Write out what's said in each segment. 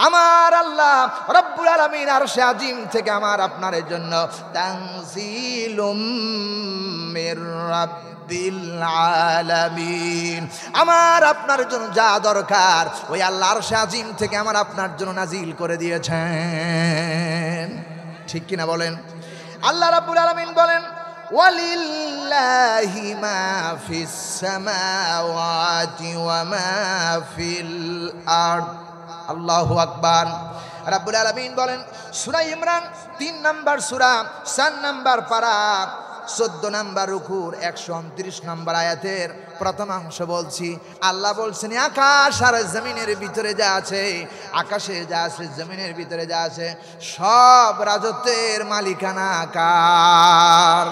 আমার আল্লাহ রব্বুল আলামিন আরশে আজিম থেকে আমার আপনার জন্য তানজিলুম মির রাব্বিল আলামিন, আমার আপনার জন্য যা দরকার ওই আল্লাহ আরশে আজিম থেকে আমার আপনার জন্য নাজিল করে দিয়েছেন। ঠিক কিনা বলেন? আল্লাহ রাব্বুল আলামিন বলেন ওয়ালিল্লাহি মা ফিস সামাওয়াতি ওয়া মা ফিল আরদ। আল্লাহু আকবার। রাব্বুল আলামিন বলেন সূরা ইমরান 3 নম্বর সূরা 4 নম্বর পারা 14 নম্বর রুকুর 129 নম্বর আয়াতের প্রথমাংশ বলছি। আল্লাহ বলছেন আকাশ আর জমিনের ভিতরে যা আছে, আকাশে যা আছে, জমিনের ভিতরে যা আছে, সব রাজত্বের মালিকানা কার?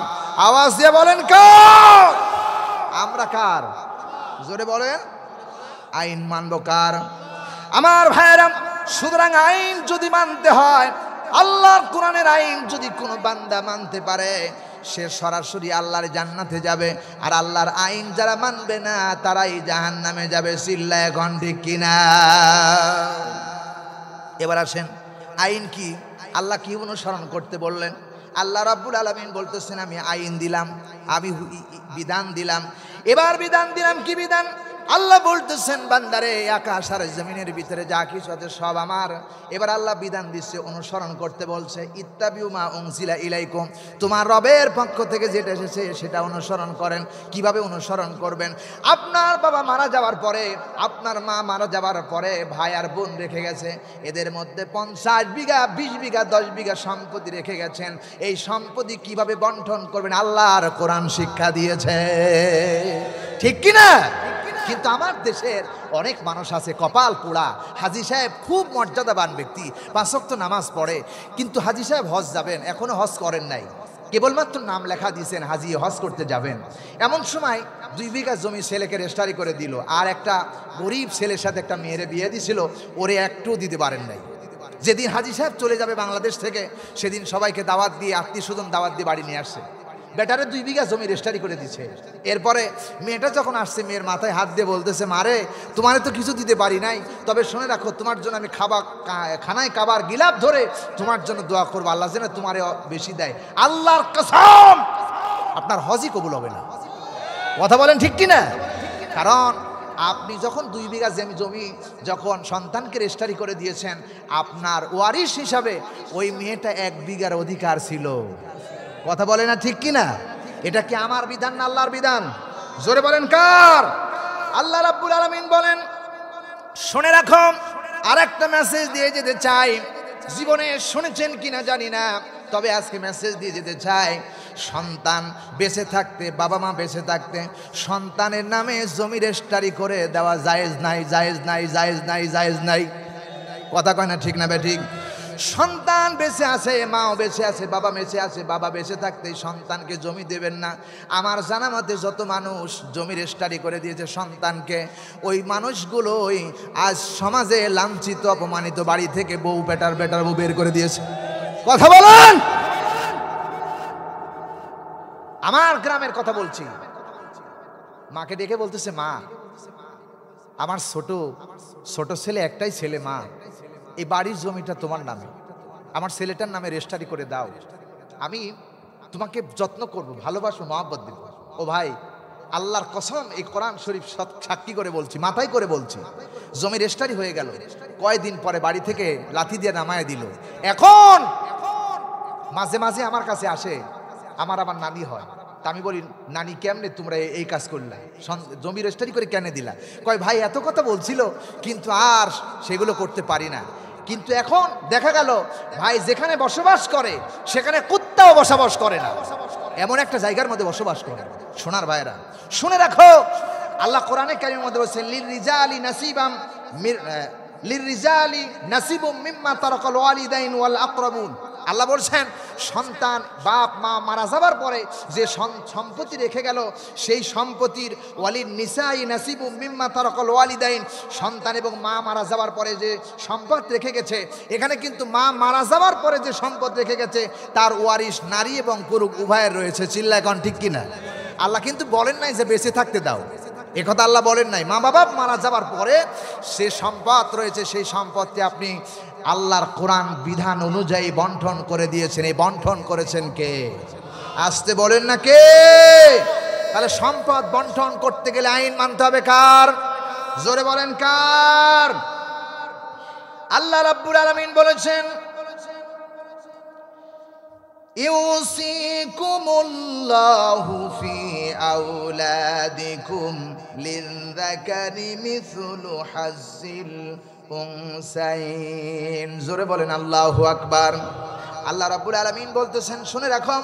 আওয়াজ দিয়ে বলেন কার? আমরা কার? জোরে বলেন। আইন মানব কার? আমার ভাইয়েরা, সুতরাং আইন যদি মানতে হয়, আল্লাহর কোরআনের আইন যদি কোনো বান্দা মানতে পারে, সে সরাসরি আল্লাহর জান্নাতে যাবে। আর আল্লাহর আইন যারা মানবে না তারাই জাহান্নামে যাবে। চিল্লায় এখন ঠিক কিনা? এবার আসেন, আইন কি? আল্লাহ কি অনুসরণ করতে বললেন? আল্লাহ রাব্বুল আলামিন বলতেছেন আমি আইন দিলাম, আমি বিধান দিলাম। এবার বিধান দিলাম, কি বিধান? আল্লাহ বলতেছেন বান্দারে আকাশ আর জমিনের ভিতরে যা কিছু আছে সব আমার। এবার আল্লাহ বিধান দিচ্ছে, অনুসরণ করতে বলছে। ইত্তাবিউ মা উনজিলা ইলাইকুম, তোমার রবের পক্ষ থেকে যেটা এসেছে সেটা অনুসরণ করেন। কিভাবে অনুসরণ করবেন? আপনার বাবা মারা যাওয়ার পরে, আপনার মা মারা যাওয়ার পরে ভাই আর বোন রেখে গেছে, এদের মধ্যে 50 বিঘা 20 বিঘা 10 বিঘা সম্পত্তি রেখে গেছেন। এই সম্পত্তি কিভাবে বন্টন করবেন আল্লাহর কোরআন শিক্ষা দিয়েছে। ঠিক কিনা? কিন্তু আমার দেশের অনেক মানুষ আছে কপাল পোড়া, হাজী সাহেব খুব মর্যাদাবান ব্যক্তি, 5 ওয়াক্ত নামাজ পড়ে, কিন্তু হাজী সাহেব হজ যাবেন, এখনো হজ করেন নাই, কেবলমাত্র নাম লেখা দিয়েছেন হাজী হজ করতে যাবেন। এমন সময় 2 বিঘা জমি ছেলেকে রেজিস্ট্রি করে দিল, আর একটা গরিব ছেলের সাথে একটা মেয়েরে বিয়ে দিছিল, ওরে একটু দিতে পারেন নাই। যেদিন হাজী সাহেব চলে যাবে বাংলাদেশ থেকে, সেদিন সবাইকে দাওয়াত দিয়ে, আত্মীয় স্বজন দাওয়াত দিয়ে বাড়ি নিয়ে আসছে। বেটারে 2 বিঘা জমি রেজিস্ট্রি করে দিচ্ছে। এরপরে মেয়েটা যখন আসছে, মেয়ের মাথায় হাত দিয়ে বলতেছে, মারে তোমারে তো কিছু দিতে পারি নাই, তবে শুনে রাখো তোমার জন্য আমি খানায় কাবার গিলাপ ধরে তোমার জন্য দোয়া করবো, আল্লাহ যেন তোমারে বেশি দেয়। আল্লাহর কসম আপনার হজই কবুল হবে না। কথা বলেন ঠিক কিনা? কারণ আপনি যখন 2 বিঘা জমি যখন সন্তানকে রেজিস্ট্রি করে দিয়েছেন, আপনার ওয়ারিশ হিসাবে ওই মেয়েটা 1 বিঘার অধিকার ছিল। কথা বলে না ঠিক কিনা? এটা কি আমার বিধান না আল্লাহর বিধান? জোরে বলেন কার? আল্লাহ রাব্বুল আলামিন বলেন শুনে রাখো, আরেকটা মেসেজ দিয়ে যেতে চাই। জীবনে শুনেছেন কিনা জানি না, তবে আজকে মেসেজ দিয়ে যেতে চাই। সন্তান বেঁচে থাকতে, বাবা মা বেঁচে থাকতে সন্তানের নামে জমি রেজিস্ট্রি করে দেওয়া জায়েজ নাই, জায়েজ নাই, জায়েজ নাই, জায়েজ নাই। কথা কয় না ঠিক না বেঠিক? সন্তান বেঁচে আছে, মাও বেঁচে আছে, বাবা বেঁচে আছে, বাবা বেঁচে থাকতে সন্তানকে জমি দেবেন না। আমার জানা মতে যত মানুষ জমি রেজিস্ট্রি করে দিয়েছে সন্তানকে, ওই মানুষগুলোই আজ সমাজে লাঞ্ছিত, অপমানিত, বাড়ি থেকে বউ বেটার বউ বের করে দিয়েছে। কথা বলেন। আমার গ্রামের কথা বলছি, মাকে ডেকে বলতেছে, মা আমার ছোট ছেলে, একটাই ছেলে, মা এই বাড়ির জমিটা তোমার নামে, আমার ছেলেটার নামে রেজিস্ট্রি করে দাও, আমি তোমাকে যত্ন করব, ভালোবাসবো, মহব্বত দেব। ও ভাই, আল্লাহর কসম এই কোরআন শরীফ সাক্ষী করে বলছি, মাথায় করে বলছি, জমি রেজিস্ট্রি হয়ে গেল। কয়েকদিন পরে বাড়ি থেকে লাথি দিয়ে নামায় দিল। এখন মাঝে মাঝে আমার কাছে আসে, আমার নানি হয়, তা আমি বলি, নানি কেমনে তোমরা এই কাজ করলা, জমি রেজিস্ট্রি করে কেন দিলা? কয় ভাই এত কথা বলছিল, কিন্তু আর সেগুলো করতে পারি না। কিন্তু এখন দেখা গেল ভাই যেখানে বসবাস করে সেখানে কুত্তাও বসবাস করে না, এমন একটা জায়গার মধ্যে বসবাস করে। সোনার ভাইরা শুনে রাখো, আল্লাহ কোরআনে কারীমের মধ্যে বলেছেন লিররিজালি নাসিবুম মিম্মা তারাকাল ওয়ালিদাইন ওয়াল আকরাবুন। আল্লাহ বলছেন সন্তান, বাপ মা মারা যাবার পরে যে সম্পত্তি রেখে গেল, সেই সম্পত্তির ওয়ালিন নিসাই নাসিবুম মিম্মা তারাকাল ওয়ালিদাইন, সন্তান এবং মা মারা যাওয়ার পরে যে সম্পদ রেখে গেছে, এখানে কিন্তু মা মারা যাওয়ার পরে যে সম্পদ রেখে গেছে তার ওয়ারিশ নারী এবং পুরুষ উভয়ের রয়েছে। চিল্লায় কোন ঠিক কিনা? আল্লাহ কিন্তু বলেন নাই যে বেঁচে থাকতে দাও, একথা আল্লাহ বলেন নাই। মা বাবা মারা যাবার পরে সে সম্পদ রয়েছে, সেই সম্পদটি আপনি আল্লাহর কোরআন বিধান অনুযায়ী বন্টন করে দিয়েছেন। এই বন্টন করেছেন কে? আসতে বলেন না কে? তাহলে সম্পদ বন্টন করতে গেলে আইন মানতে হবে কার? জোরে বলেন কার? আল্লাহ রাব্বুল আলামিন বলেছেন, ইউসিকুমুল্লাহু ফি আওলাদিকুম লিযযাকারি মিসলু হাজ্জিল উনসাইন। জোরে বলেন আল্লাহু আকবার। আল্লাহ রাব্বুল আলামিন বলতেছেন, শুনে রাখো,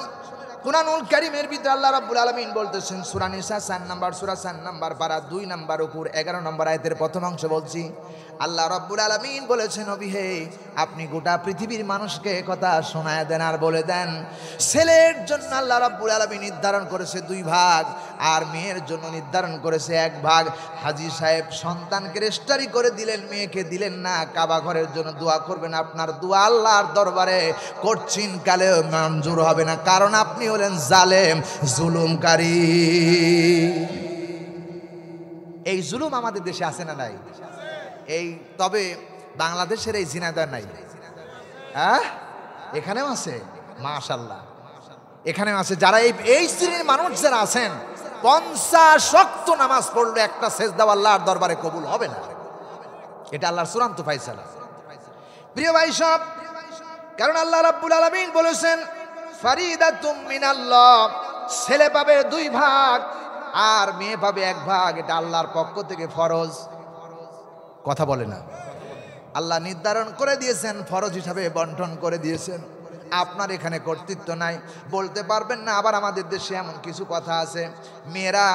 কুরআনুল কারীমের ভিতরে আল্লাহ রাব্বুল আলামিন বলতেছেন, সূরা নিসা 4 নম্বর সূরা 4 নম্বর পারা 2 নম্বর উপর 11 নম্বর আয়াতের প্রথম অংশ বলছি। আল্লাহ রাব্বুল আলামিন বলেছেন, নবী হে, আপনি গোটা পৃথিবীর মানুষকে কথা শোনায় দেন আর বলে দেন, ছেলের জন্য আল্লাহ রাব্বুল আলামিন নির্ধারণ করেছে 2 ভাগ, আর মেয়ের জন্য নির্ধারণ করেছে 1 ভাগ। হাজী সাহেব সন্তানকে রেজিস্ট্রি করে দিলেন, মেয়েকে দিলেন না। কাবা ঘরের জন্য দোয়া করবেন, আপনার দোয়া আল্লাহর দরবারে করছিন কালেও মঞ্জুর হবে না, কারণ আপনি হলেন জালেম, জুলুমকারী। এই জুলুম আমাদের দেশে আছে না নাই? এই তবে বাংলাদেশের এই জিনাদার নাই, হ্যাঁ? এখানেও আছে, মাশাআল্লাহ, এখানেও আছে। যারা এই শ্রেণীর মানুষ যারা আছেন, 50 ওয়াক্ত নামাজ পড়লে একটা সেজদা আল্লাহর দরবারে কবুল হবে না। এটা আল্লাহর চূড়ান্ত ফায়সালা। প্রিয় ভাই সব, কারণ আল্লাহ রাব্বুল আলামিন বলেছেন, ফারিদাতুম মিনাল্লাহ, ছেলে পাবে 2 ভাগ আর মেয়ে পাবে 1 ভাগ। এটা আল্লাহর পক্ষ থেকে ফরজ। কথা বলে না? আল্লাহ নির্ধারণ করে দিয়েছেন, ফরজ হিসাবে বন্টন করে দিয়েছেন। আপনার এখানে কর্তৃত্ব নাই, বলতে পারবেন না। আবার আমাদের দেশে এমন কিছু কথা আছে, মেয়েরা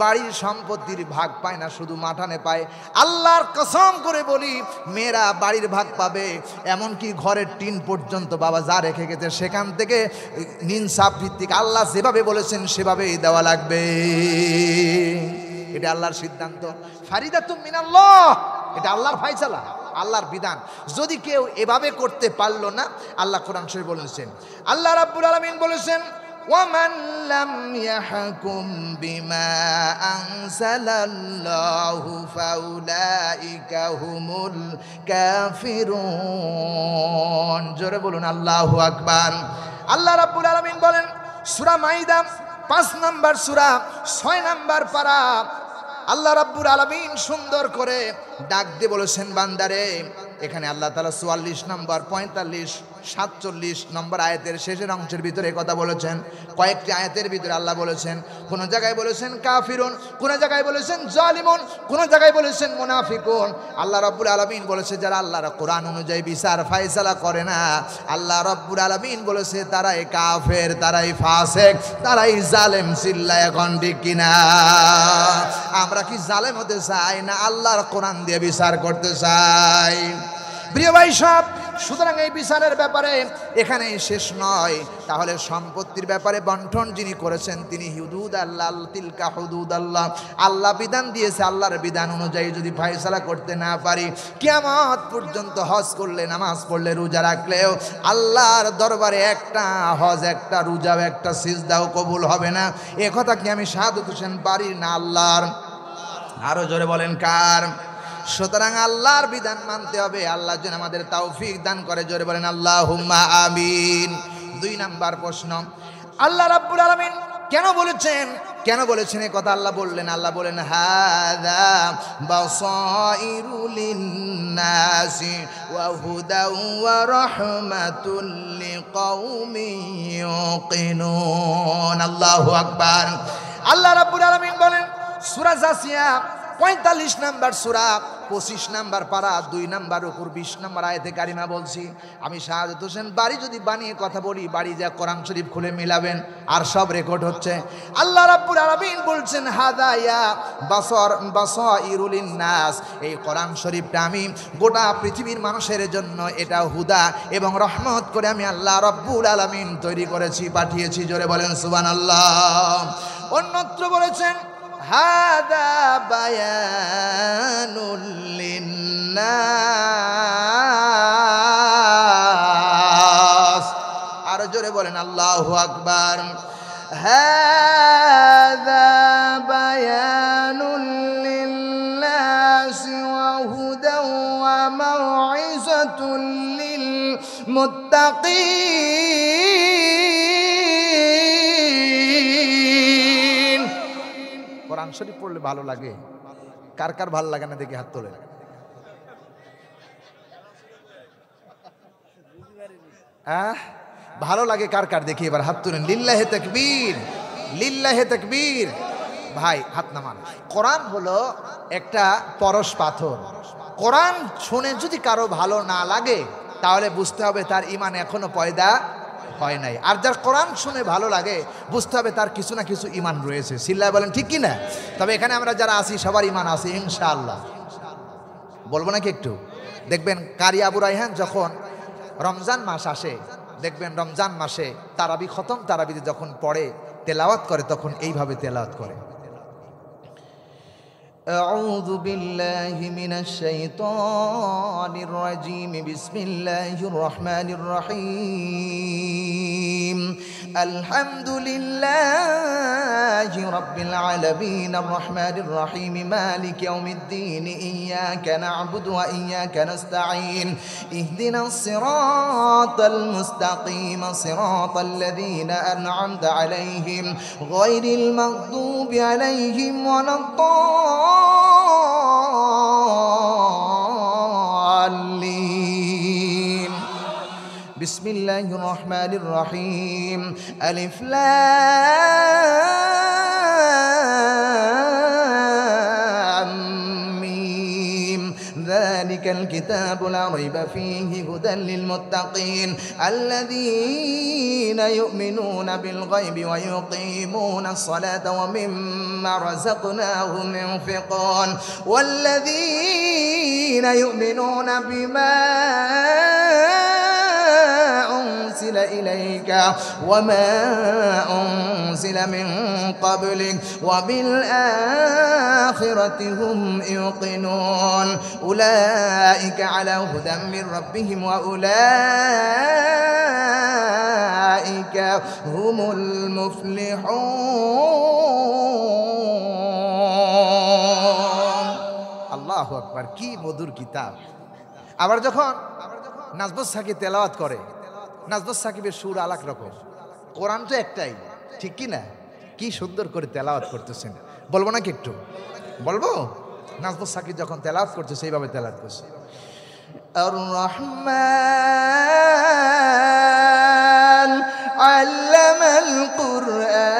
বাড়ির সম্পত্তির ভাগ পায় না, শুধু মাঠানে পায়। আল্লাহর কসম করে বলি, মেয়েরা বাড়ির ভাগ পাবে, এমনকি ঘরের টিন পর্যন্ত বাবা যা রেখে গেছে সেখান থেকে নিনসাফ ভিত্তিক আল্লাহ যেভাবে বলেছেন সেভাবেই দেওয়া লাগবে। এটা আল্লাহর সিদ্ধান্ত। ফারিদাতুম মিনাল্লাহ, এটা আল্লাহর ফায়সালা, আল্লাহর বিধান। যদি কেউ এভাবে করতে পারলো না, আল্লাহ কোরআন শরীফে বলেছেন, আল্লাহ রাব্বুল আলামিন বলেছেন, ওয়ামান লাম ইয়াহকুম বিমা আনজালাল্লাহু ফাউলাইকা হুমুল কাফিরুন। জোরে বলুন আল্লাহু আকবার। আল্লাহ রাব্বুল আলামিন বলেন, সূরা মাইদা 5 নম্বর সূরা 6 নম্বর পারা, আল্লাহ রাব্বুল আলামিন সুন্দর করে ডাক দিয়ে বলেছেন, বান্দারে। এখানে আল্লাহ তাআলা 44 নম্বর, 45, 47 নম্বর আয়াতের শেষের অংশের ভিতরে কথা বলেছেন। কয়েকটি আয়াতের ভিতরে আল্লাহ বলেছেন, কোন জায়গায় বলেছেন কাফিরুন, কোন জায়গায় বলেছেন জালিমুন, কোন জায়গায় বলেছেন মুনাফিকুন। আল্লাহ রাব্বুল আলামিন বলেছে, যারা আল্লাহর কোরআন অনুযায়ী বিচার ফায়সালা করে না, আল্লাহ রাব্বুল আলামিন বলেছে তারাই কাফের, তারাই ফাসিক, তারাই জালেম। চিল্লায় এখন ঠিক কিনা? আমরা কি জালেম হতে চাই না আল্লাহর কোরআন দিয়ে বিচার করতে চাই? প্রিয় ভাই সব, সুতরাং এই বিচারের ব্যাপারে এখানেই শেষ নয়। তাহলে সম্পত্তির ব্যাপারে বন্টন যিনি করেছেন তিনি হুদুদ আল্লাহ, তিলকা হুদুদ আল্লাহ। আল্লাহ বিধান দিয়েছে, আল্লাহর বিধান অনুযায়ী যদি ফায়সালা করতে না পারি, কিয়ামত পর্যন্ত হজ করলে, নামাজ পড়লে, রোজা রাখলেও আল্লাহর দরবারে একটা হজ, একটা রোজা, একটা সিজদাও কবুল হবে না। এ কথা কি আমি শাহাদাত হোসেন বাড়ির না আল্লাহর? আরো জোরে বলেন কার? সুতরাং আল্লাহর বিধান মানতে হবে। আল্লাহ যেন আমাদের তৌফিক দান করে। জোরে বলেন আল্লাহুম্মা আমিন। 2 নাম্বার প্রশ্ন, আল্লাহ রাব্বুল আলামিন কেন বলেছেন, কেন বলেছেন এই কথা আল্লাহ বললেন? আল্লাহ বলেন, হাযা বাসাইরু লিন-নাসি ওয়া হুদাও ওয়া রাহমাতুল লিকাউমিন ইউকিনুন। আল্লাহু আকবার। আল্লাহ রাব্বুল আলামিন বলেন, সূরা জাসিয়া 45 নাম্বার সূরা 25 নাম্বার পারা 2 নাম্বার উপর 20 নাম্বার আয়াতে কারিমা বলছি। আমি শাহাদাত হোসেন বাড়ি যদি বানিয়ে কথা বলি, বাড়ি যা কোরআন শরীফ খুলে মিলাবেন, আর সব রেকর্ড হচ্ছে। আল্লাহ রাব্বুল আলামিন বলছেন, হাদা ইয়া বাসাইরুল লিন-নাস, এই কোরআন শরীফটা আমি গোটা পৃথিবীর মানুষের জন্য এটা হুদা এবং রহমত করে আমি আল্লাহ রাব্বুল আলামিন তৈরি করেছি, পাঠিয়েছি। জোরে বলেন সুবহানাল্লাহ। অন্যত্র বলেছেন, হাদা বায়ানুল লিন-নাস। আর জোরে বলেন আল্লাহু আকবার। হাদা বায়ানুল লিলমুত্তাকিন। কোরআন শরীফ পড়লে ভালো লাগে? কার কার ভালো লাগে না দেখি হাত তোলে। ভালো লাগে কার কার দেখি এবার হাত তুলেন। লিল্লাহে তাকবীর, লিল্লাহে তাকবীর। ভাই হাত নামান। কোরআন হলো একটা পরশ পাথর। কোরআন শুনে যদি কারো ভালো না লাগে তাহলে বুঝতে হবে তার ঈমান এখনো পয়দা হয় নাই। আর যার কোরআন শুনে ভালো লাগে বুঝতে হবে তার কিছু না কিছু ঈমান রয়েছে। সিল্লাহ বলেন ঠিক কি না? তবে এখানে আমরা যারা আছি সবার ঈমান আছে ইনশাআল্লাহ। বলবো নাকি একটু? দেখবেন কারি আবু রায়হান যখন রমজান মাস আসে, দেখবেন রমজান মাসে তারাবি খতম, তারাবিতে যখন পড়ে তেলাওয়াত করে তখন এইভাবে তেলাওয়াত করে, أعوذ بالله من الشيطان الرجيم بسم الله الرحمن الرحيم الحمد لله رب العالمين الرحمن الرحيم مالك يوم الدين إياك نعبد وإياك نستعين اهدنا الصراط المستقيم صراط الذين أنعمت عليهم غير المغضوب عليهم ولا الضالين بسم الله الرحمن الرحيم ألف لام ميم ذلك الكتاب لا ريب فيه هدى للمتقين الذين يؤمنون بالغيب ويقيمون الصلاة ومما رزقناهم ينفقون والذين يؤمنون بما أنزل إليك وما أنزل من قبلك وبالآخرة هم يوقنون أولئك على هدى من ربهم وأولئك هم المفلحون الله أكبر কি মধুর কিতাব। আবার যখন নাজবুস সাকিব তেলাওয়াত করে, নাজবুস সাকিবের সুর আলাক রকম, কোরআন তো একটাই, ঠিক কি না? কি সুন্দর করে তেলাওয়াত করতেছেন। বলবো নাকি একটু? বলবো। নাজবুস সাকিব যখন তেলাওয়াত করছে সেইভাবে তেলাওয়াত করছে, আর রহমান আল্লামাল কুরআন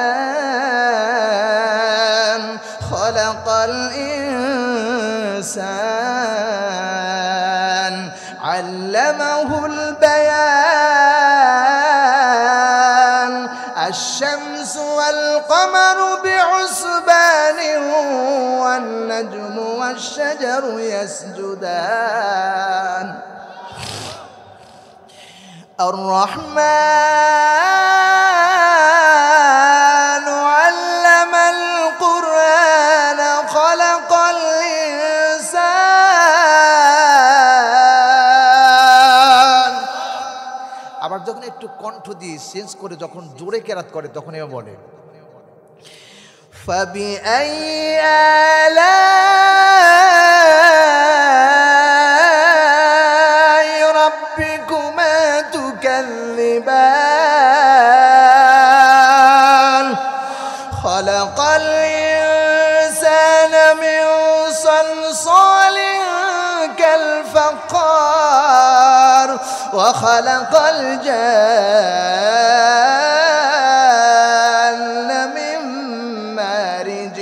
খলাকাল ইনসান আল্লামাহুল বায়ান الشمس والقمر بعسبان والنجم والشجر يسجدان الرحمن علم القرآن خلق الإنسان। আবার যখন একটু কণ্ঠ দিয়ে চেঞ্জ করে যখন জোরে কেরাত করে তখন এও বলে فبأي آلاء ربكما تكذبان خلق الإنسان من صلصال كالفخار وخلق الجان من مارج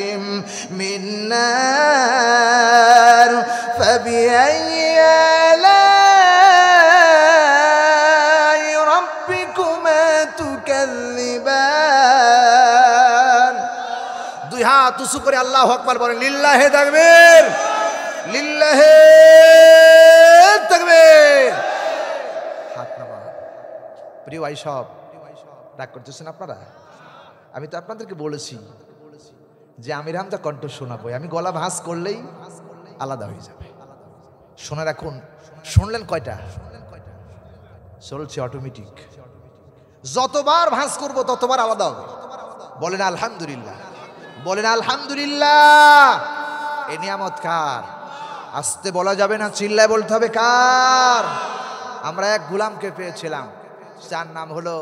من نار فبأي آلاء ربكما تكذبان দুই হাত উঁচু করে আল্লাহু আকবার বলেন, লিল্লাহে তাকবীর, লিল্লাহে তাকবীর। হাত নামা। প্রিয় ভাই সব রাগ করতেছেন আপনারা? আমি তো আপনাদেরকে বলেছি যে আমির হামজা কণ্ঠ শোনাবো, আমি গলা ভাঁজ করলেই আলাদা হয়ে যাবে। শোনা রাখুন। শুনলেন কয়টা? চলছে অটোমেটিক। যতবার ভাঁজ করবো ততবার আলাদা হবে। বলেন আলহামদুলিল্লাহ, বলেন আলহামদুলিল্লাহ। এ নিয়ামত কার? আস্তে বলা যাবে না, চিল্লায় বলতে হবে কার? আমরা এক গোলামকে পেয়েছিলাম, যার নাম হলো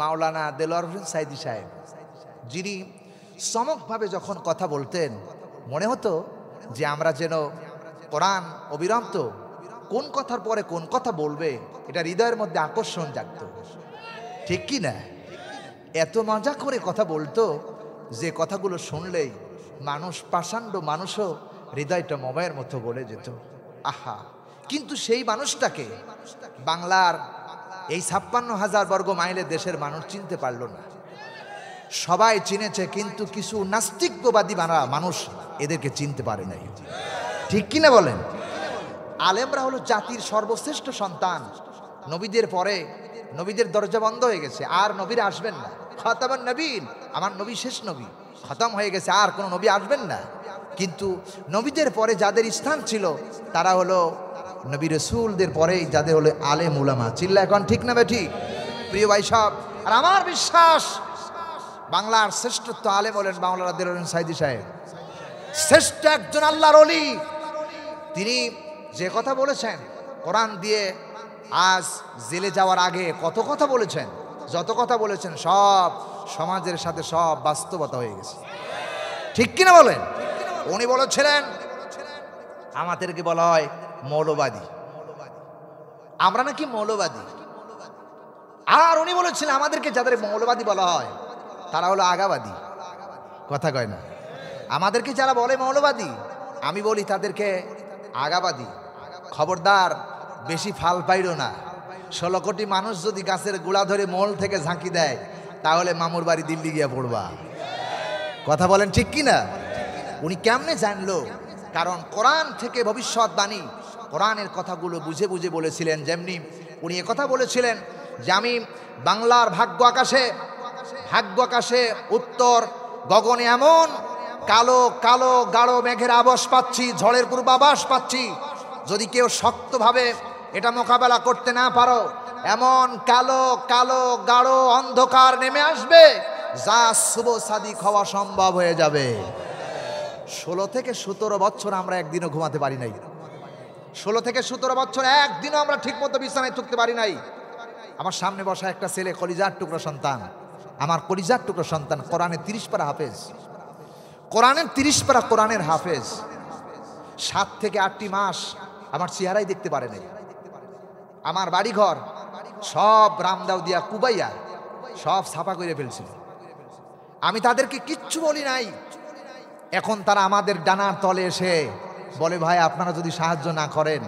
মাওলানা দেলোয়ার হোসেন সাইদি সাহেব, যিনি চমকভাবে যখন কথা বলতেন মনে হতো যে আমরা যেন কোরআন অবিরত কোন কথার পরে কোন কথা বলবে এটা হৃদয়ের মধ্যে আকর্ষণ জাগত, ঠিক কি না? এত মজা করে কথা বলতো যে কথাগুলো শুনলেই মানুষ, পাষাণ্ড মানুষও হৃদয়টা মোবাইলের মতো বলে যেত। আহা, কিন্তু সেই মানুষটাকে বাংলার এই 56,000 বর্গ মাইলের দেশের মানুষ চিনতে পারল না। সবাই চিনেছে, কিন্তু কিছু নাস্তিকবাদী মানুষ এদেরকে চিনতে পারে নাই, ঠিক কিনা বলেন? আলেমরা হলো জাতির সর্বশ্রেষ্ঠ সন্তান। নবীদের পরে নবীদের দরজা বন্ধ হয়ে গেছে, আর নবীরা আসবেন না। খতামান নবীন, আমার নবী শেষ নবী, খতম হয়ে গেছে, আর কোনো নবী আসবেন না। কিন্তু নবীদের পরে যাদের স্থান ছিল তারা হলো নবী রাসূলদের পরেই যাদের হলো আলেম উলামা। চিল্লা এখন ঠিক না ঠিক? প্রিয় ভাই সব, আর আমার বিশ্বাস বাংলার শ্রেষ্ঠত্ব আলেম হলেন মাওলানা দেলোয়ার হোসেন সাইদি সাহেব, শ্রেষ্ঠ একজন আল্লাহর ওলি। তিনি যে কথা বলেছেন কোরআন দিয়ে, আজ জেলে যাওয়ার আগে কত কথা বলেছেন, যত কথা বলেছেন সব সমাজের সাথে সব বাস্তবতা হয়ে গেছে, ঠিক কিনা বলেন? উনি বলেছিলেন আমাদেরকে বলা হয় মৌলবাদী, আমরা নাকি মৌলবাদী। আর উনি বলেছিলেন আমাদেরকে যাদের মৌলবাদী বলা হয় তারা হলো আগাবাদী। কথা কয় না? আমাদেরকে যারা বলে মৌলবাদী, আমি বলি তাদেরকে আগাবাদী। খবরদার, বেশি ফাল পাইরো না। 16 কোটি মানুষ যদি গাছের গোড়া ধরে মোল থেকে ঝাঁকি দেয় তাহলে মামুর বাড়ি দিল্লি গিয়ে পড়বা। কথা বলেন ঠিক কি না? উনি কেমনে জানলো? কারণ কোরআন থেকে ভবিষ্যৎবাণী, কোরআনের কথাগুলো বুঝে বুঝে বলেছিলেন। যেমনি উনি কথা বলেছিলেন যে আমি বাংলার ভাগ্য আকাশে উত্তর গগনে এমন কালো কালো গাঢ় মেঘের আভাস পাচ্ছি, ঝড়ের পূর্বাভাস পাচ্ছি, যদি কেউ শক্তভাবে এটা মোকাবেলা করতে না পারো, এমন কালো কালো গাঢ় অন্ধকার নেমে আসবে যা শুভ সাদিক হওয়া সম্ভব হয়ে যাবে। 16 থেকে 17 বছর আমরা একদিনও ঘুমাতে পারি নাই। 16 থেকে 17 বছর একদিনও আমরা ঠিক মতো বিছানায় থাকতে পারি নাই। আমার সামনে বসা একটা ছেলে, কলিজার টুকরা সন্তান, আমার কলিজার টুকরা সন্তান, কোরআনের 30 পারা হাফেজ, কোরআনের 30 পারা কোরআনের হাফেজ। 7 থেকে 8টি মাস আমার চেহারাই দেখতে পারে নাই। আমার বাড়িঘর সব রামদাও দিয়া কুবাইয়া সব ছাপা করে ফেলছিল। আমি তাদেরকে কিচ্ছু বলি নাই। এখন তারা আমাদের ডানার তলে এসে বলে, ভাই আপনারা যদি সাহায্য না করেন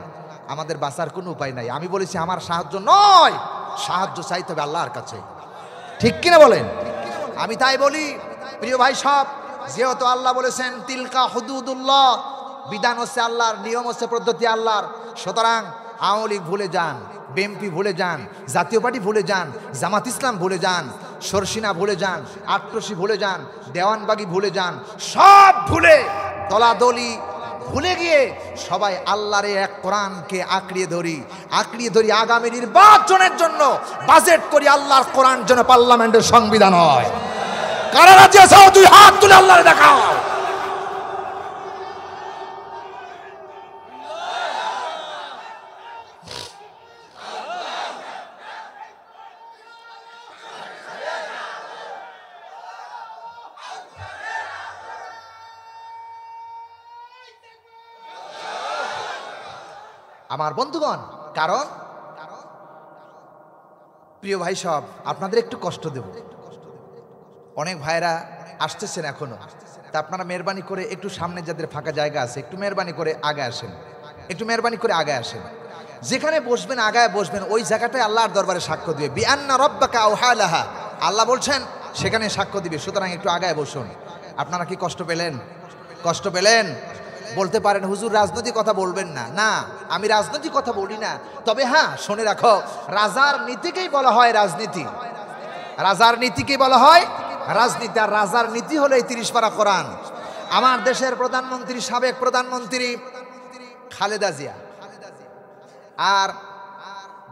আমাদের বাঁচার কোনো উপায় নাই। আমি বলেছি আমার সাহায্য নয়, সাহায্য চাইতে হবে আল্লাহর কাছে, ঠিক কিনা বলেন? আমি তাই বলি প্রিয় ভাই সব, যেহেতু আল্লাহ বলেছেন তিলকা হুদুদুল্লাহ, বিধান হচ্ছে আল্লাহর, নিয়ম হচ্ছে পদ্ধতি আল্লাহর, সুতরাং আওয়ামী লীগ ভুলে যান, বিএনপি ভুলে যান, জাতীয় পার্টি ভুলে যান, জামাত ইসলাম ভুলে যান, সরসিনা ভুলে যান, আট্রসি ভুলে যান, দেওয়ানবাগি ভুলে যান, সব ভুলে দলাদলি ভুলে গিয়ে সবাই আল্লাহর এক কোরআনকে আঁকড়িয়ে ধরি আগামী নির্বাচনের জন্য বাজেট করি আল্লাহর কোরআন যেন পার্লামেন্টের সংবিধান হয়। কারা রাজি আছো? দুই হাত তুলে আল্লাহরে দেখাও। আমার বন্ধুগণ, কারণ প্রিয় ভাই সব, আপনাদের একটু কষ্ট দেব। অনেক ভাইরা আসতেছেন এখনো, তা আপনারা মেহরবানি করে একটু সামনে যাদের ফাঁকা জায়গা আছে একটু মেহরবানি করে আগে আসেন, একটু মেহরবানি করে আগে আসেন। যেখানে বসবেন আগায় বসবেন, ওই জায়গাটায় আল্লাহর দরবারে সাক্ষ্য দিবে। বিআন্না রাব্বাকা আওহালাহা, আল্লাহ বলছেন সেখানে সাক্ষ্য দিবে। সুতরাং একটু আগায় বসুন। আপনারা কি কষ্ট পেলেন? কষ্ট পেলেন? বলতে পারেন হুজুর রাজনৈতিক কথা বলবেন না। না, আমি রাজনৈতিক কথা বলি না, তবে হ্যাঁ শুনে রাখো, রাজার নীতিকেই বলা হয় রাজনীতি। রাজার নীতিকেই বলা হয় রাজনীতি। আর রাজার নীতি হলো এই 30 পারা কোরআন। আমার দেশের প্রধানমন্ত্রী, সাবেক প্রধানমন্ত্রী খালেদা জিয়া, আর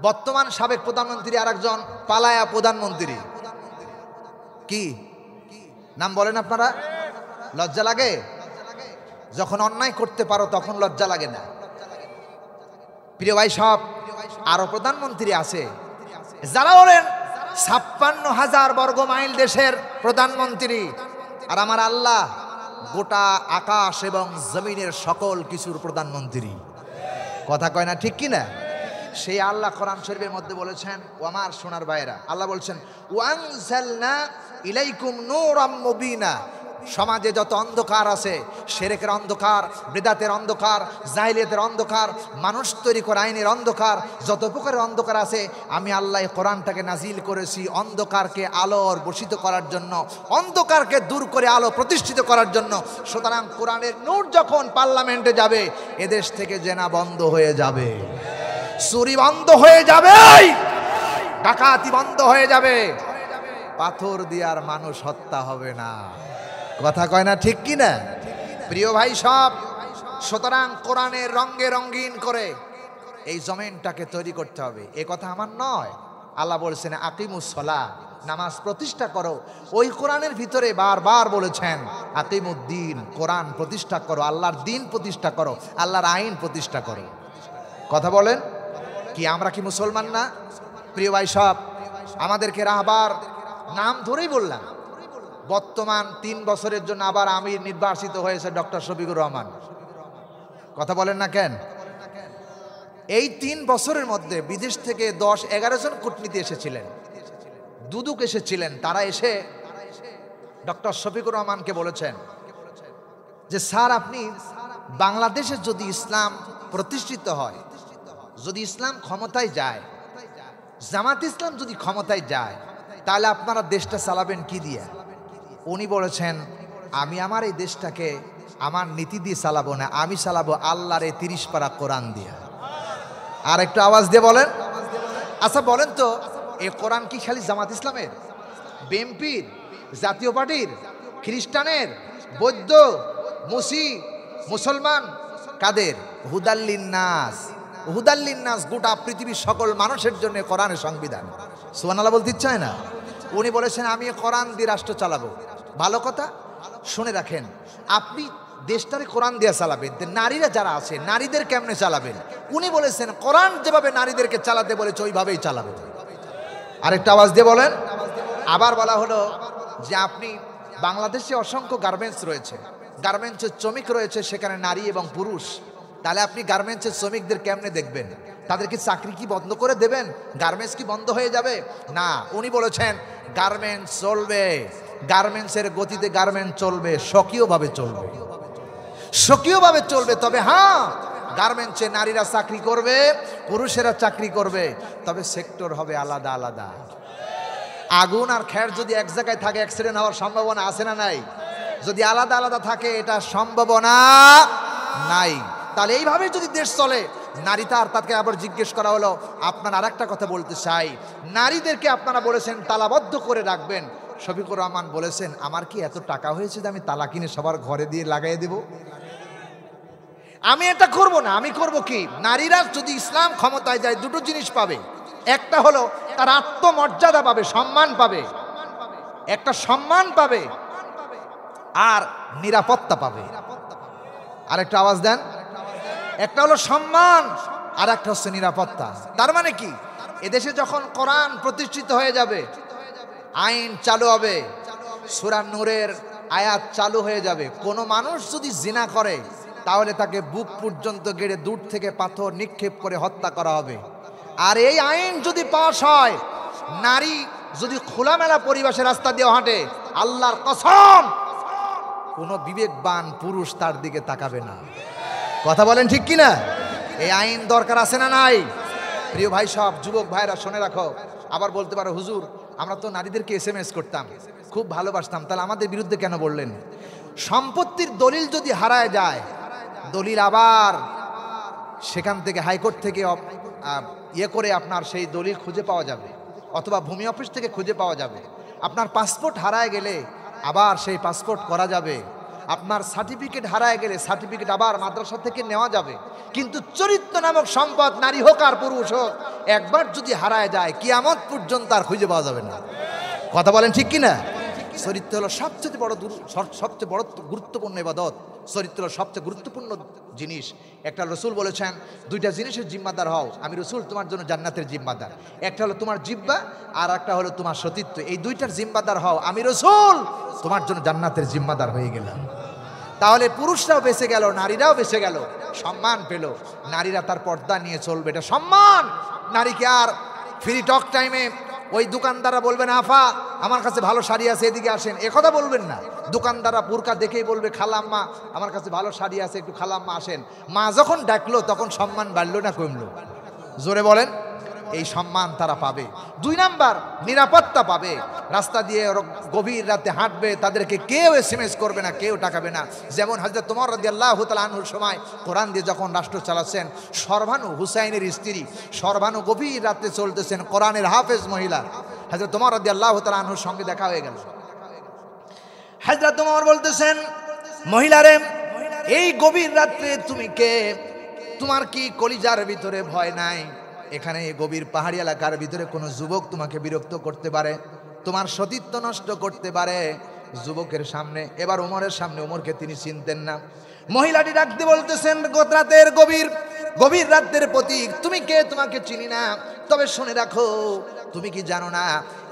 বর্তমান সাবেক প্রধানমন্ত্রী আরেকজন পালায়া প্রধানমন্ত্রী, কি নাম বলেন আপনারা? লজ্জা লাগে? যখন অন্যায় করতে পারো তখন লজ্জা লাগে না? প্রিয় ভাই সব, আরো প্রধানমন্ত্রী আছে যারা হলেন 56,000 বর্গ মাইল দেশের প্রধানমন্ত্রী, আর আমার আল্লাহ গোটা আকাশ এবং জমিনের সকল কিছুর প্রধানমন্ত্রী। কথা কয় না ঠিক কিনা? সেই আল্লাহ কোরআন শরীফের মধ্যে বলেছেন, ও আমার সোনার ভাইরা, আল্লাহ বলছেন ওয়ানজালনা ইলাইকুম নূরাম মুবিনা। সমাজে যত অন্ধকার আছে, শিরকের অন্ধকার, বিদআতের অন্ধকার, জাহিলিয়াতের অন্ধকার, মানুষ তৈরি করা আইনের অন্ধকার, যত প্রকারের অন্ধকার আছে, আমি আল্লাহ কোরআনটাকে নাজিল করেছি অন্ধকারকে আলোর বর্ষিত করার জন্য, অন্ধকারকে দূর করে আলো প্রতিষ্ঠিত করার জন্য। সুতরাং কোরআনের নূর যখন পার্লামেন্টে যাবে, এদেশ থেকে জেনা বন্ধ হয়ে যাবে, চুরি বন্ধ হয়ে যাবে, ডাকাতি বন্ধ হয়ে যাবে, পাথর দিয়ার মানুষ হত্যা হবে না। কথা কয় না ঠিক কি না? প্রিয় ভাই সব, সুতরাং কোরআনের রঙে রঙিন করে এই জমিনটাকে তৈরি করতে হবে। এ কথা আমার নয়, আল্লাহ বলছেন আকিমুস সালাহ, নামাজ প্রতিষ্ঠা করো। ওই কোরআনের ভিতরে বারবার বলেছেন আকিমুদ্দিন, কোরআন প্রতিষ্ঠা করো, আল্লাহর দিন প্রতিষ্ঠা করো, আল্লাহর আইন প্রতিষ্ঠা করো। কথা বলেন কি আমরা কি মুসলমান না? প্রিয় ভাই সব, আমাদেরকে রাহবার নাম ধরেই বললাম। বর্তমান 3 বছরের জন্য আবার আমির নির্বাচিত হয়েছে ডক্টর শফিকুর রহমান। কথা বলেন না কেন? এই 3 বছরের মধ্যে বিদেশ থেকে 10-11 জন কূটনীতি এসেছিলেন, দুদক এসেছিলেন। তারা এসে ডক্টর শফিকুর রহমানকে বলেছেন যে স্যার, আপনি বাংলাদেশে যদি ইসলাম প্রতিষ্ঠিত হয়, যদি ইসলাম ক্ষমতায় যায়, জামাত ইসলাম যদি ক্ষমতায় যায়, তাহলে আপনারা দেশটা চালাবেন কি দিয়ে? উনি বলেছেন, আমি আমার এই দেশটাকে আমার নীতি দিয়ে চালাবো না, আমি চালাবো আল্লাহর 30 পারা কোরআন দিয়ে। আর একটু আওয়াজ দিয়ে বলেন। আচ্ছা বলেন তো, এই কোরআন কি খালি জামাত ইসলামের, বিএনপির, জাতীয় পার্টির, খ্রিস্টানের, বৌদ্ধ, মুসি, মুসলমান, কাদের? হুদাল্লিন্নাস, হুদাল্লিন্নাস, গোটা পৃথিবীর সকল মানুষের জন্য কোরআনের সংবিধান। সুবহানাল্লাহ বলতে ইচ্ছা হয় না? উনি বলেছেন আমি কোরআন দিয়ে রাষ্ট্র চালাবো। ভালো কথা, শুনে রাখেন, আপনি দেশটারে কোরআন দিয়ে চালাবেন, নারীরা যারা আছে নারীদের কেমনে চালাবেন? উনি বলেছেন কোরআন যেভাবে নারীদেরকে চালাতে বলেছে ওইভাবেই চালাবেন। আরেকটা আওয়াজ দিয়ে বলেন। আবার বলা হলো যে আপনি বাংলাদেশে অসংখ্য গার্মেন্টস রয়েছে, গার্মেন্টসের শ্রমিক রয়েছে, সেখানে নারী এবং পুরুষ। তাহলে আপনি গার্মেন্টসের শ্রমিকদের কেমনে দেখবেন? তাদেরকে চাকরি কি বন্ধ করে দেবেন? গার্মেন্টস কি বন্ধ হয়ে যাবে? না, উনি বলেছেন গার্মেন্টস চলবে, গার্মেন্টসের গতিতে গার্মেন্টস চলবে, স্বকীয়ভাবে চলবে, স্বকীয়ভাবে চলবে। তবে হ্যাঁ, গার্মেন্টসে নারীরা চাকরি করবে, পুরুষেরা চাকরি করবে, তবে সেক্টর হবে আলাদা আলাদা। আগুন আর খ্যার যদি এক জায়গায় থাকে, অ্যাক্সিডেন্ট হওয়ার সম্ভাবনা আছে না নাই? যদি আলাদা আলাদা থাকে, এটা সম্ভাবনা নাই। তাহলে এইভাবে যদি দেশ চলে, নারী তাকে আবার জিজ্ঞেস করা হলো, আপনার আর একটা কথা বলতে চাই, নারীদেরকে আপনারা বলেছেন তালাবদ্ধ করে রাখবেন। শফিকুর রহমান বলেছেন, আমার কি এত টাকা হয়েছে যে আমি তালা কিনে সবার ঘরে দিয়ে লাগাই দেব? আমি এটা করব না। আমি করব কি? নারীরা যদি ইসলাম ক্ষমতায় যায়, দুটো জিনিস পাবে। একটা হলো তার আত্মমর্যাদা পাবে, সম্মান পাবে, একটা সম্মান পাবে, আর নিরাপত্তা পাবে। আরেকটা আওয়াজ দেন। একটা হলো সম্মান, আর একটা হচ্ছে নিরাপত্তা। তার মানে কি? এদেশে যখন কোরআন প্রতিষ্ঠিত হয়ে যাবে, আইন চালু হবে, সূরা নূরের আয়াত চালু হয়ে যাবে, কোনো মানুষ যদি জিনা করে তাহলে তাকে বুক পর্যন্ত গেড়ে দূর থেকে পাথর নিক্ষেপ করে হত্যা করা হবে। আর এই আইন যদি পাস হয়, নারী যদি খোলামেলা পরিবেশে রাস্তা দিয়ে হাঁটে, আল্লাহর কসম কোনো বিবেকবান পুরুষ তার দিকে তাকাবে না। কথা বলেন ঠিক কিনা? এই আইন দরকার আছে না নাই? প্রিয় ভাই সব, যুবক ভাইরা শুনে রাখো। আবার বলতে পারো, হুজুর আমরা তো নারীদেরকে SMS করতাম, খুব ভালোবাসতাম, তাহলে আমাদের বিরুদ্ধে কেন বললেন? সম্পত্তির দলিল যদি হারায় যায়, দলিল আবার সেখান থেকে হাইকোর্ট থেকে করে আপনার সেই দলিল খুঁজে পাওয়া যাবে, অথবা ভূমি অফিস থেকে খুঁজে পাওয়া যাবে। আপনার পাসপোর্ট হারায় গেলে আবার সেই পাসপোর্ট করা যাবে। আপনার সার্টিফিকেট হারায় গেলে সার্টিফিকেট আবার মাদ্রাসা থেকে নেওয়া যাবে। কিন্তু চরিত্র নামক সম্পদ, নারী হোক আর পুরুষ হোক, একবার যদি হারায় যায়, কিয়ামত পর্যন্ত আর খুঁজে পাওয়া যাবে না। কথা বলেন ঠিক কিনা? চরিত্র হলো সবচেয়ে বড় গুরুত্বপূর্ণ ইবাদত। চরিত্র সবচেয়ে গুরুত্বপূর্ণ জিনিস। একটা রসুল বলেছেন, দুইটা জিনিসের জিম্মাদার হও, আমি রসুল তোমার জন্য জান্নাতের জিম্মাদার। একটা হলো তোমার জিহ্বা, আর একটা হলো তোমার সতীত্ব। এই দুইটার জিম্মাদার হও, আমি রসুল তোমার জন্য জান্নাতের জিম্মাদার হয়ে গেলাম। তাহলে পুরুষরাও বেঁচে গেল, নারীরাও বেঁচে গেল, সম্মান পেল। নারীরা তার পর্দা নিয়ে চলবে, এটা সম্মান। নারীকে আর ফ্রি টক টাইমে ওই দোকানদাররা বলবে না, আফা আমার কাছে ভালো শাড়ি আছে, এদিকে আসেন, এ কথা বলবেন না। দোকানদাররা বুরকা দেখেই বলবে, খালাম্মা আমার কাছে ভালো শাড়ি আছে, একটু খালাম্মা আসেন। মা যখন ডাকলো তখন সম্মান বাড়লো না কমলো? জোরে বলেন। এই সম্মান তারা পাবে। 2 নাম্বার, নিরাপত্তা পাবে। রাস্তা দিয়ে গভীর রাতে হাঁটবে, তাদেরকে কেউ SMS করবে না, কেউ টাকাবে না। যেমন হযরত ওমর রাদিয়াল্লাহু তাআলা আনহুর সময় কোরআন দিয়ে যখন রাষ্ট্র চালাচ্ছেন, সরভানু হুসাইনের স্ত্রী সরভানু গভীর রাতে চলতেছেন, কোরআনের হাফেজ মহিলা। হযরত ওমর রাদিয়াল্লাহু তাআলা আনহুর সঙ্গে দেখা হয়ে গেল। হযরত ওমর বলতেছেন, মহিলারে এই গভীর রাত্রে তুমি কে? তোমার কি কলিজার ভিতরে ভয় নাই? এখানে গভীর পাহাড়ি এলাকার ভিতরে কোনো যুবক তোমাকে বিরক্ত করতে পারে, তোমার সতীত্ব নষ্ট করতে পারে। যুবকের সামনে, এবার ওমরের সামনে, ওমরকে তিনি চিনতেন না। মহিলাটি ডাকতে বলতেছেন, রাতের গভীর রাতের প্রতীক, তুমি কে? তোমাকে চিনি না, তবে শুনে রাখো, তুমি কি জানো না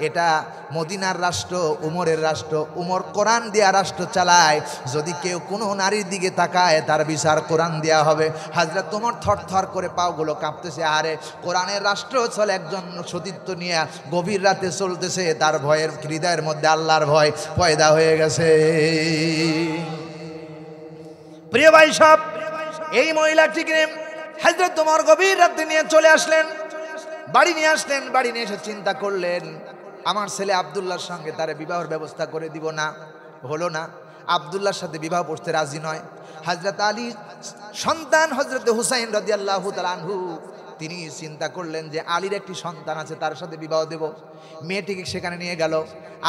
এটা মদিনার রাষ্ট্র, উমরের রাষ্ট্র। উমর কোরআন দিয়া রাষ্ট্র চালায়, যদি কেউ কোনো নারীর দিকে তাকায় তার বিচার কোরআন দেয়া হবে। হযরত ওমর থরথর করে পাগুলো কাঁপতেছে, আরে কোরআনের রাষ্ট্র চলে, একজন সতীত্ব নিয়ে গভীর রাতে চলতেছে, তার ভয়ের হৃদয়ের মধ্যে আল্লাহর ভয় পয়দা হয়ে গেছে। প্রিয় ভাই সব, এই মহিলাটিকে হযরত ওমর গভীর রাতে নিয়ে চলে আসলেন, বাড়ি নিয়ে আসলেন। বাড়ি নিয়ে এসে চিন্তা করলেন, আমার ছেলে আব্দুল্লাহর সঙ্গে তার বিবাহের ব্যবস্থা করে দিব না। হলো না, আব্দুল্লাহর সাথে বিবাহ করতে রাজি নয়। হযরত আলী সন্তান হযরত হুসাইন রাদিয়াল্লাহু তাআলা আনহু, তিনি চিন্তা করলেন যে আলীর একটি সন্তান আছে, তার সাথে বিবাহ দেব। মেয়েটিকে সেখানে নিয়ে গেল।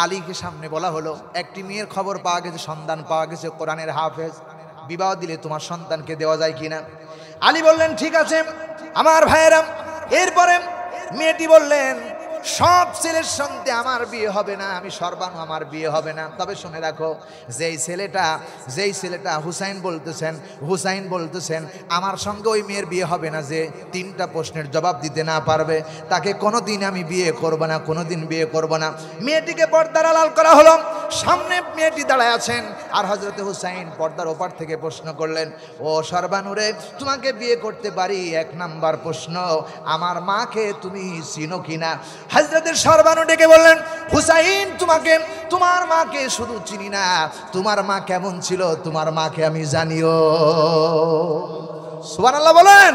আলীকে সামনে বলা হলো, একটি মেয়ের খবর পাওয়া গেছে, সন্তান পাওয়া গেছে, কোরআনের হাফেজ, বিবাহ দিলে তোমার সন্তানকে দেওয়া যায় কিনা? আলী বললেন, ঠিক আছে আমার ভাইয়েরা। এরপরে মেয়েটি বললেন, সব ছেলের সঙ্গে আমার বিয়ে হবে না, আমি সর্বানু, আমার বিয়ে হবে না। তবে শুনে রাখো, যেই ছেলেটা হুসাইন বলতেছেন আমার সঙ্গে ওই মেয়ের বিয়ে হবে না, যে 3টা প্রশ্নের জবাব দিতে না পারবে, তাকে কোনোদিন আমি বিয়ে করব না, কোনোদিন বিয়ে করব না। মেয়েটিকে পর্দার আড়াল করা হলো। সামনে মেয়েটি দাঁড়ায় আছেন, আর হযরত হুসাইন পর্দার ওপার থেকে প্রশ্ন করলেন, ও সর্বানুরে, তোমাকে বিয়ে করতে পারি? 1 নাম্বার প্রশ্ন, আমার মাকে তুমি চিনো কিনা? হযরতের সর্বানু ডেকে বললেন, হুসাইন, তোমার মাকে শুধু চিনি না, তোমার মা কেমন ছিল তোমার মাকে আমি জানিও। সুবহানাল্লাহ বলেন।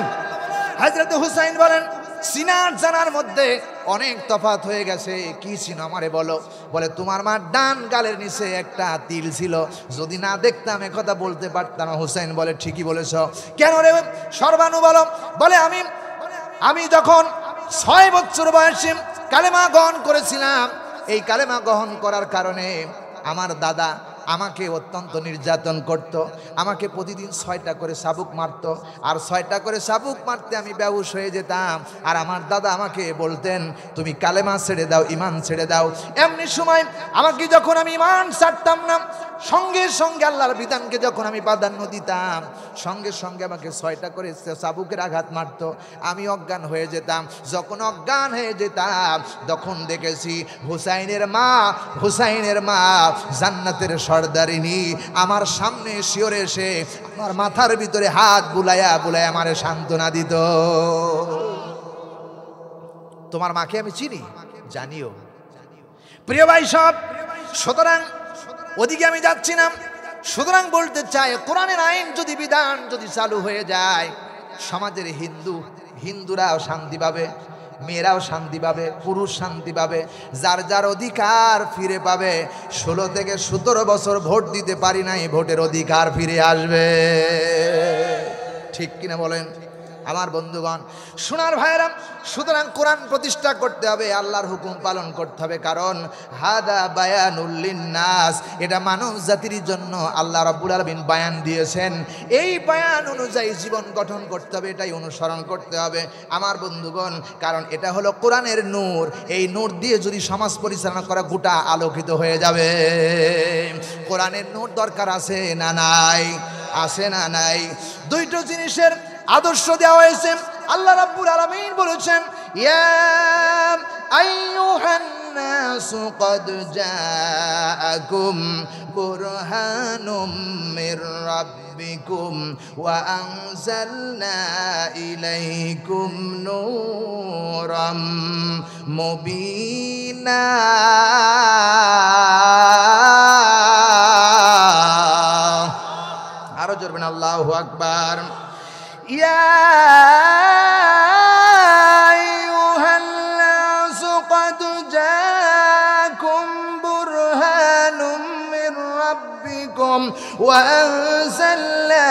হযরত হুসাইন বলেন, সিনার জানার মধ্যে অনেক তফাৎ হয়ে গেছে। কি চিনো আমারে বলো? বলে, তোমার মা ডান গালের নিচে একটা তিল ছিল, যদি না দেখতাম একথা বলতে পারতাম। হুসাইন বলে, ঠিকই বলেছ। কেন রে সর্বানু বলো? বলে, আমি যখন 6 বছর বয়সে কালেমা গ্রহণ করেছিলাম, এই কালেমা গ্রহণ করার কারণে আমার দাদা আমাকে অত্যন্ত নির্যাতন করত, আমাকে প্রতিদিন 6টা করে চাবুক মারত, আর 6টা করে চাবুক মারতে আমি বেহুশ হয়ে যেতাম। আর আমার দাদা আমাকে বলতেন, তুমি কালেমা ছেড়ে দাও, ঈমান ছেড়ে দাও। এমনি সময় আমাকে যখন আমি ঈমান ছাড়তাম না, সঙ্গে সঙ্গে আল্লাহর বিধানকে যখন আমি প্রাধান্য দিতাম, সঙ্গে সঙ্গে আমাকে 6টা করে চাবুকের আঘাত মারত, আমি অজ্ঞান হয়ে যেতাম। যখন অজ্ঞান হয়ে যেতাম, তখন দেখেছি হুসাইনের মা জান্নাতের সর্দারিনী আমার সামনে শিওরে এসে আমার মাথার ভিতরে হাত বুলাইয়া আমারে সান্ত্বনা দিত। তোমার মাকে আমি চিনি, জানিও। প্রিয় ভাই সব, সুতরাং ওদিকে আমি যাচ্ছি না। সুতরাং বলতে চাই, কোরআনের আইন যদি, বিধান যদি চালু হয়ে যায়, সমাজের হিন্দুরাও শান্তি পাবে, মেয়েরাও শান্তি পাবে, পুরুষ শান্তি পাবে, যার যার অধিকার ফিরে পাবে। 16 থেকে 17 বছর ভোট দিতে পারি নাই, ভোটের অধিকার ফিরে আসবে। ঠিক কিনা বলেন আমার বন্ধুগণ, সোনার ভাইয়েরা? সুতরাং কোরআন প্রতিষ্ঠা করতে হবে, আল্লাহর হুকুম পালন করতে হবে, কারণ হাদা বায়ানুল লিন্নাস, এটা মানব জাতির জন্য আল্লাহ রাব্বুল আলামিন বায়ান দিয়েছেন। এই বায়ান অনুযায়ী জীবন গঠন করতে হবে, এটাই অনুসরণ করতে হবে আমার বন্ধুগণ, কারণ এটা হলো কোরআনের নূর। এই নূর দিয়ে যদি সমাজ পরিচালনা করা, গোটা আলোকিত হয়ে যাবে। কোরআনের নূর দরকার আছে না নাই? আছে না নাই? দুইটো জিনিসের আদর্শ দেওয়া হয়েছে। আল্লাহ রাব্বুল আলামিন বলেছেন, ইয়া আইয়ুহান নাসু ক্বাদ জাআকুম বুরহানুম মির রাব্বিকুম ওয়া আনজালনা ইলাইকুম নূরাম মুবিনা। আরো জোরে বলেন আল্লাহু আকবার। ইয়া আইয়ুহান নাসু ক্বাদ জাআকুম বুরহানুম মির রাব্বিকুম ওয়া আনজালনা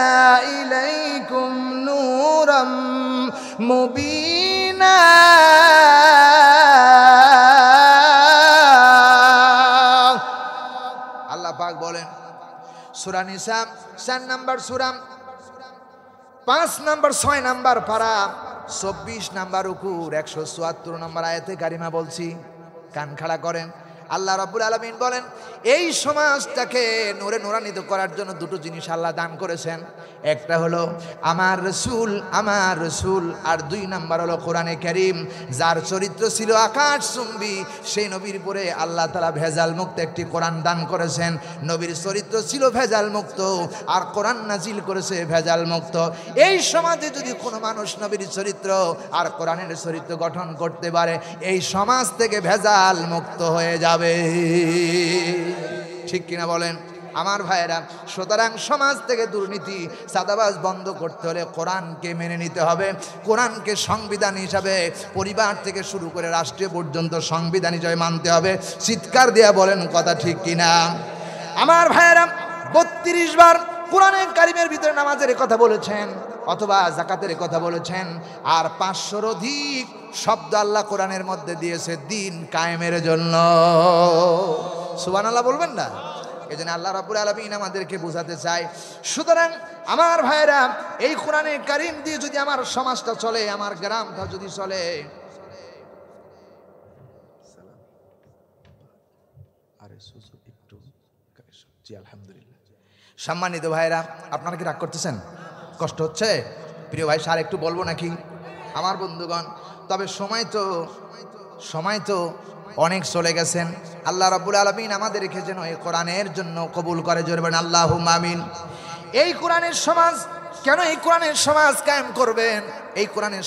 ইলাইকুম নূরাম মুবিনা। আল্লাহ পাক বলেন সূরা নিসা 4 নম্বর সূরা 5 নম্বর 6 নম্বর পারা 24 নম্বর রুকুর 174 নম্বর আয়াতে কারিমা বলছি, কান খাড়া করেন। আল্লাহ রাব্বুল আলামিন বলেন, এই সমাজটাকে নূরে নূরান্বিত করার জন্য দুটো জিনিস আল্লাহ দান করেছেন। একটা হলো আমার রসূল, আর 2 নাম্বার হলো কোরআনে কারীম, যার চরিত্র ছিল আকাশচুম্বী। সেই নবীর উপরে আল্লাহ তাআলা ভেজাল মুক্ত একটি কোরআন দান করেছেন। নবীর চরিত্র ছিল ভেজাল মুক্ত, আর কোরআন নাজিল করেছে ভেজাল মুক্ত। এই সমাজে যদি কোনো মানুষ নবীর চরিত্র আর কোরআনের চরিত্র গঠন করতে পারে, এই সমাজ থেকে ভেজাল মুক্ত হয়ে যাবে। ঠিক কিনা বলেন আমার ভাইয়েরা? সুতরাং সমাজ থেকে দুর্নীতি চাঁদাবাজ বন্ধ করতে হলে কোরআনকে মেনে নিতে হবে। কোরআনকে সংবিধান হিসাবে পরিবার থেকে শুরু করে রাষ্ট্রীয় পর্যন্ত সংবিধান হিসাবে মানতে হবে। চিৎকার দেয়া বলেন কথা ঠিক কিনা আমার ভাইয়েরা? 32 বার কোরআনের কারিমের ভিতরে নামাজের কথা বলেছেন অথবা যাকাতের কথা বলেছেন, আর 500-র অধিক শব্দ আল্লাহ কোরআনের মধ্যে দিয়েছে দিন কায়েমের জন্য। সুবহানাল্লাহ বলবেন না? এই জন্য আল্লাহ রাব্বুল আলামিন আমাদেরকে বোঝাতে চায়। সুতরাং আমার ভাইরা, এই কোরআনের কারীম দিয়ে যদি আমার সমাজটা চলে, আমার গ্রামটা যদি চলে, জি আলহামদুলিল্লাহ। সম্মানিত ভাইরা, আপনারা কি রাগ করতেছেন? কষ্ট হচ্ছে? প্রিয় ভাই, স্যার একটু বলবো নাকি আমার বন্ধুগণ? তবে সময় তো অনেক চলে গেছেন। আল্লাহ রাব্বুল আলামিন আমাদেরকে যেন এই কোরআনের জন্য কবুল করে, জোরে বলেন আল্লাহুম্মা আমিন। এই কোরআনের সমাজ কেন, এই কোরআনের সমাজ কায়েম করবেন? এই কোরআনের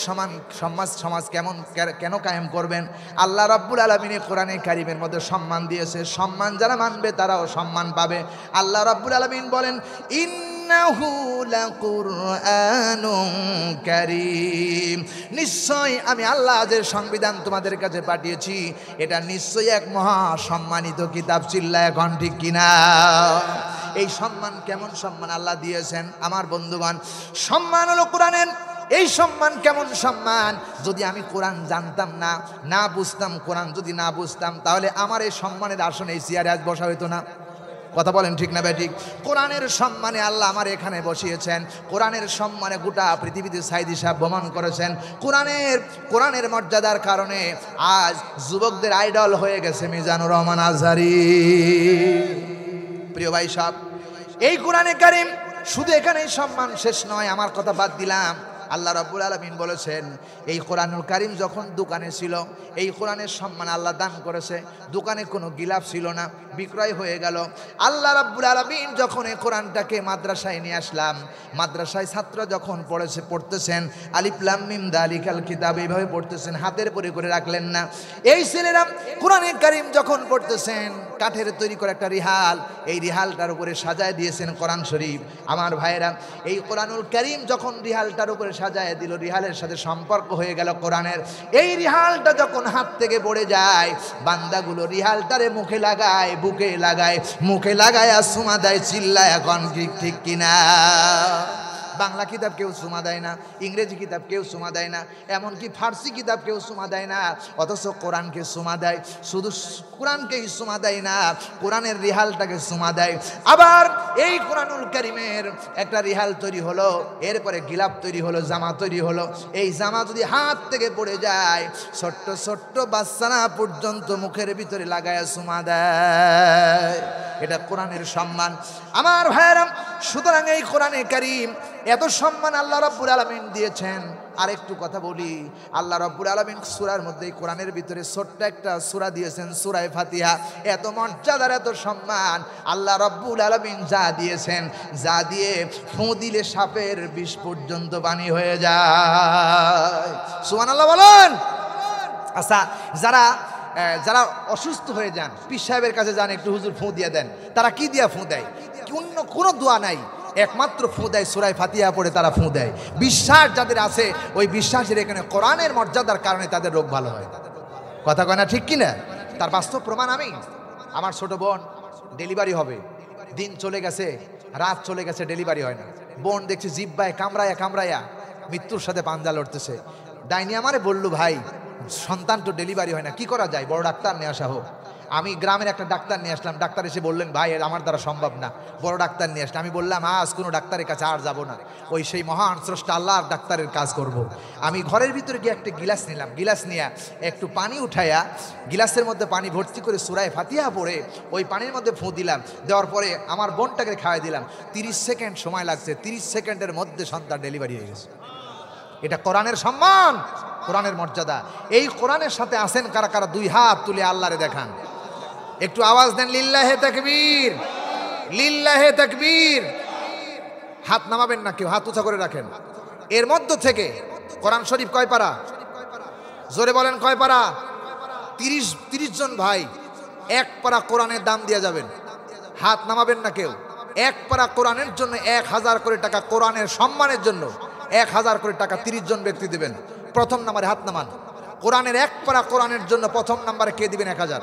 সমাজ কেন কায়েম করবেন? আল্লাহ রাব্বুল আলামিন কোরআনে কারীমের মধ্যে সম্মান দিয়েছে। সম্মান যারা মানবে তারাও সম্মান পাবে। আল্লাহ রাব্বুল আলামিন বলেন, ইন্নাহু লাকুরআনুন কারীম, নিশ্চয় আমি আল্লাহ যে সংবিধান তোমাদের কাছে পাঠিয়েছি এটা নিশ্চয়ই এক মহা সম্মানিত কিতাব। চিল্লায় এখন ঠিক কিনা? এই সম্মান কেমন সম্মান আল্লাহ দিয়েছেন আমার বন্ধুগণ? সম্মান হলো কোরআনের। এই সম্মান কেমন সম্মান? যদি আমি কোরআন জানতাম না বুঝতাম, কোরআন যদি না বুঝতাম, তাহলে আমার এই সম্মানের আসনে এই চেয়ারে আজ বসা হইতো না। কথা বলেন ঠিক না বেঠিক? কোরআনের সম্মানে আল্লাহ আমার এখানে বসিয়েছেন। কোরআনের সম্মানে গোটা পৃথিবীতে সাইদি সাহেব ভ্রমণ করেছেন। কোরআনের মর্যাদার কারণে আজ যুবকদের আইডল হয়ে গেছে মিজানুর রহমান আজহারি। প্রিয় ভাই সাহেব, এই কোরআনে কারীম শুধু এখানেই সম্মান শেষ নয়। আমার কথা বাদ দিলাম, আল্লাহ রাব্বুল আলামিন বলেছেন এই কোরআনুল কারীম যখন দোকানে ছিল, এই কোরআনের সম্মান আল্লাহ দান করেছে। দোকানে কোনো গিলাফ ছিল না, বিক্রয় হয়ে গেল। আল্লাহ রাব্বুল আলামিন যখন এই কোরআনটাকে মাদ্রাসায় নিয়ে আসলাম, মাদ্রাসায় ছাত্র যখন পড়তেছেন আলিফ লাম মিম যালিকাল কিতাব এইভাবে পড়তেছেন, হাতের পরে করে রাখলেন না। এই ছেলেরা কোরআনুল কারীম যখন পড়তেছেন, কাঠের তৈরি করে একটা রিহাল, এই রিহালটার উপরে সাজায় দিয়েছেন কোরআন শরীফ। আমার ভাইয়েরা, এই কোরআনুল কারীম যখন রিহালটার উপরে সাজায় দিল, রিহালের সাথে সম্পর্ক হয়ে গেল কোরআনের। এই রিহালটা যখন হাত থেকে পড়ে যায়, বান্দাগুলো রিহালটারে মুখে লাগায়, বুকে লাগায়, মুখে লাগায় আর সুমা দেয়। চিল্লায় এখন ঠিক কিনা? বাংলা কিতাব কেউ সুমা দেয় না, ইংরেজি কিতাব কেউ সুমা দেয় না, এমনকি ফার্সি কিতাব কেউ সুমা দেয় না, অথচ কোরআনকে সুমা দেয়। শুধু কোরআনকেই সুমা দেয় না, কোরআনের রিহালটাকে সুমা দেয়। আবার এই কোরআনুল কারীমের একটা রিহাল তৈরি হলো, এরপরে গিলাপ তৈরি হলো, জামা তৈরি হলো। এই জামা যদি হাত থেকে পড়ে যায়, ছোট্ট ছোট্ট বাচ্চারা পর্যন্ত মুখের ভিতরে লাগায় সুমা দেয়। এটা কোরআনের সম্মান। আমার ভাইয়েরা, সুতরাং এই কোরআনে কারীম এত সম্মান আল্লাহ রাব্বুল আলামিন দিয়েছেন। আর একটু কথা বলি, আল্লাহ রাব্বুল আলামিন সূরার মধ্যে কোরআনের ভিতরে ছোট্ট একটা সূরা দিয়েছেন, সূরা ফাতিহা। এত মর্যাদার এত সম্মান আল্লাহ রাব্বুল আলামিন যা দিয়েছেন, যা দিয়ে ফু দিলে সাপের বিষ পর্যন্ত পানি হয়ে যায়। সুবহানাল্লাহ বলেন। আচ্ছা, যারা অসুস্থ হয়ে যান, পীর সাহেবের কাছে যান, একটু হুজুর ফু দিয়ে দেন, তারা কি দিয়া ফু দেয়? কোনো দোয়া নাই, একমাত্র ফু দেয় সূরা ফাতিহা পড়ে তারা ফু দেয়। বিশ্বাস যাদের আছে, ওই বিশ্বাসের এখানে কোরআনের মর্যাদার কারণে তাদের রোগ ভালো হয়। কথা কয় না, ঠিক কিনা? তার বাস্তব প্রমাণ আমি। আমার ছোট বোন ডেলিভারি হবে, দিন চলে গেছে, রাত চলে গেছে, ডেলিভারি হয় না। বোন দেখছি জিব্বায় কামড়ায়া মৃত্যুর সাথে পাঞ্জা লড়তেছে। ডাইনি আমারে বললো, ভাই সন্তান তো ডেলিভারি হয় না, কি করা যায়? বড় ডাক্তার নিয়ে আসা হোক। আমি গ্রামের একটা ডাক্তার নিয়ে আসলাম। ডাক্তার এসে বললেন, ভাই আমার দ্বারা সম্ভব না, বড় ডাক্তার নিয়ে আসলাম। আমি বললাম, আজ কোনো ডাক্তারের কাছে আর যাব না, ওই সেই মহান স্রষ্টা আল্লাহর ডাক্তারের কাজ করব। আমি ঘরের ভিতরে গিয়ে একটা গিলাস নিলাম, গিলাস নিয়ে একটু পানি উঠাইয়া গিলাসের মধ্যে পানি ভর্তি করে সূরা ফাতিহা পড়ে ওই পানির মধ্যে ফু দিলাম। দেওয়ার পরে আমার বোনটাকে খাওয়াই দিলাম। 30 সেকেন্ড সময় লাগছে, 30 সেকেন্ডের মধ্যে সন্তান ডেলিভারি হয়ে গেছে। এটা কোরআনের সম্মান, কোরআনের মর্যাদা। এই কোরআনের সাথে আছেন কারা কারা? দুই হাত তুলে আল্লাহরে দেখান, একটু আওয়াজ দেন, লিল্লাহে তাকবীর, লিল্লাহে তাকবীর। হাত নামাবেন না কেউ, হাত উঁচা করে রাখেন। এর মধ্য থেকে কোরআন শরীফ কয় পারা? জোরে বলেন, কয় পারা? 30 জন ভাই এক পারা কোরআনের দাম দিয়ে যাবেন। হাত নামাবেন না কেউ। এক পারা কোরআনের জন্য 1000 করে টাকা, কোরআনের সম্মানের জন্য 1000 করে টাকা 30 জন ব্যক্তি দিবেন। প্রথম নাম্বারে হাত নামান। কোরআনের এক পারা কোরআনের জন্য প্রথম নাম্বারে কে দিবেন? 1000।